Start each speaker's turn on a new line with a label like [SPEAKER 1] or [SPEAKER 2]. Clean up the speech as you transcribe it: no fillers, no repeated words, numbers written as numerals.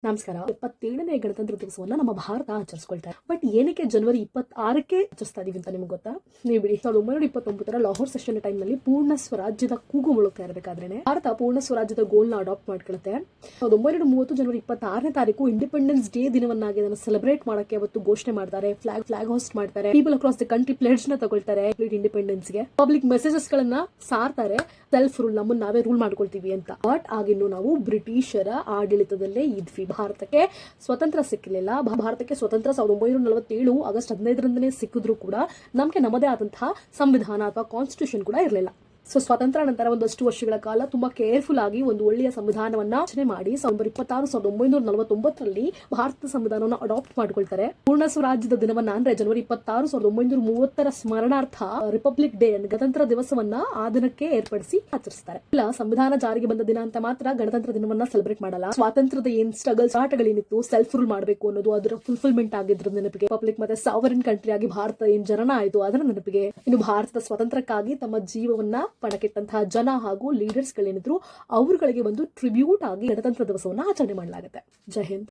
[SPEAKER 1] ನಮಸ್ಕಾರ. 27ನೇ ಗಣತಂತ್ರ ದಿವಸವನ್ನ ನಮ್ಮ ಭಾರತ ಆಚರಿಸ್ಕೊಳ್ತಾರೆ. ಬಟ್ ಏನಕ್ಕೆ ಜನವರಿ 26ಕ್ಕೆ ಆಚರಿಸ್ತಾ ಇದೀವಿ ಅಂತ ನಿಮ್ಗೆ ಗೊತ್ತಾ? ನೀವು ಬಿಡಿ, 1929 ಲಾಹೋರ್ ಸೆಷನ್ ಟೈಮ್ ನಲ್ಲಿ ಪೂರ್ಣ ಸ್ವರಾಜ್ಯದ ಕೂಗು ಮುಳುಗ್ತಾ ಇರಬೇಕಾದ್ರೆ ಭಾರತ ಪೂರ್ಣ ಸ್ವರಾಜ್ಯದ ಗೋಲ್ ನ ಅಡಾಪ್ಟ್ ಮಾಡ್ಕೊಳುತ್ತೆ. 1930 ಜನವರಿ 26ನೇ ತಾರೀಕು ಇಂಡಿಪೆಂಡೆನ್ಸ್ ಡೇ ದಿನವನ್ನಾಗಿ ಅದನ್ನು ಸೆಲೆಬ್ರೇಟ್ ಮಾಡಕ್ಕೆ ಅವತ್ತು ಘೋಷಣೆ ಮಾಡ್ತಾರೆ. ಫ್ಲಾಗ್ ಹೋಸ್ಟ್ ಮಾಡ್ತಾರೆ. ಪೀಪಲ್ ಅಕ್ರಾಸ್ ದ ಕಂಟ್ರಿ ಪ್ಲೇಡ್ಸ್ ನ ತಗೊಳ್ತಾರೆ ಇಂಡಿಪೆಂಡೆನ್ಸ್ ಗೆ. ಪಬ್ಲಿಕ್ ಮೆಸೇಜಸ್ ಗಳನ್ನ ಸಾರ್ತಾರೆ. ಸೆಲ್ಫ್ ರೂಲ್, ನಮ್ಮನ್ನ ನಾವೇ ರೂಲ್ ಮಾಡ್ಕೊಳ್ತೀವಿ ಅಂತ. ಬಟ್ ಆಗಿನ್ನು ನಾವು ಬ್ರಿಟಿಷರ ಆಡಳಿತದಲ್ಲೇ ಇದ್ವಿ. ಭಾರತಕ್ಕೆ ಸ್ವತಂತ್ರ ಸಿಕ್ಕಲಿಲ್ಲ. ಭಾರತಕ್ಕೆ ಸ್ವತಂತ್ರ 1947 ಆಗಸ್ಟ್ 15ರಂದನೇ ಸಿಕ್ಕಿದ್ರು ಕೂಡ ನಮ್ಗೆ ನಮ್ಮದೇ ಆದಂತಹ ಸಂವಿಧಾನ ಅಥವಾ ಕಾನ್ಸ್ಟಿಟ್ಯೂಷನ್ ಕೂಡ ಇರಲಿಲ್ಲ. ಸೊ ಸ್ವಾತಂತ್ರ್ಯ ನಂತರ ಒಂದಷ್ಟು ವರ್ಷಗಳ ಕಾಲ ತುಂಬಾ ಕೇರ್ಫುಲ್ ಆಗಿ ಒಂದು ಒಳ್ಳೆಯ ಸಂವಿಧಾನವನ್ನ ರಚನೆ ಮಾಡಿ 1949ರಲ್ಲಿ ಭಾರತದ ಸಂವಿಧಾನವನ್ನು ಅಡಾಪ್ಟ್ ಮಾಡ್ಕೊಳ್ತಾರೆ. ಪೂರ್ಣ ಸ್ವರಾಜ್ಯದ ದಿನವನ್ನ ಅಂದ್ರೆ ಜನವರಿ 26, 1930ರ ಸ್ಮರಣಾರ್ಥ ರಿಪಬ್ಲಿಕ್ ಡೇ, ಗಣತಂತ್ರ ದಿವಸವನ್ನ ಆ ದಿನಕ್ಕೆ ಏರ್ಪಡಿಸಿ ಆಚರಿಸ್ತಾರೆ. ಇಲ್ಲ, ಸಂವಿಧಾನ ಜಾರಿಗೆ ಬಂದ ದಿನ ಅಂತ ಮಾತ್ರ ಗಣತಂತ್ರ ದಿನವನ್ನ ಸೆಲೆಬ್ರೇಟ್ ಮಾಡಲ್ಲ. ಸ್ವಾತಂತ್ರ್ಯದ ಏನ್ ಸ್ಟ್ರಗಲ್ಸ್, ಆಟಗಳೇನಿತ್ತು, ಸೆಲ್ಫ್ ರೂಲ್ ಮಾಡಬೇಕು ಅನ್ನೋದು ಅದರ ಫುಲ್ಫಿಲ್ಮೆಂಟ್ ಆಗಿದ್ರ ನೆನಪಿಗೆ, ರಿಪಬ್ಲಿಕ್ ಮತ್ತೆ ಸಾವರಿನ್ ಕಂಟ್ರಿ ಆಗಿ ಭಾರತ ಏನ್ ಜನನ ಆಯಿತು ಅದರ ನೆನಪಿಗೆ, ಇನ್ನು ಭಾರತದ ಸ್ವಾತಂತ್ರ್ಯಕ್ಕಾಗಿ ತಮ್ಮ ಜೀವವನ್ನ ಪಣಕ್ಕಿಟ್ಟಂತಹ ಜನ ಹಾಗೂ ಲೀಡರ್ಸ್ ಗಳೇನಿದ್ರು ಅವರುಗಳಿಗೆ ಒಂದು ಟ್ರಿಬ್ಯೂಟ್ ಆಗಿ ಗಣತಂತ್ರ ದಿವಸವನ್ನ ಆಚರಣೆ ಮಾಡಲಾಗುತ್ತೆ. ಜೈ ಹಿಂದ್.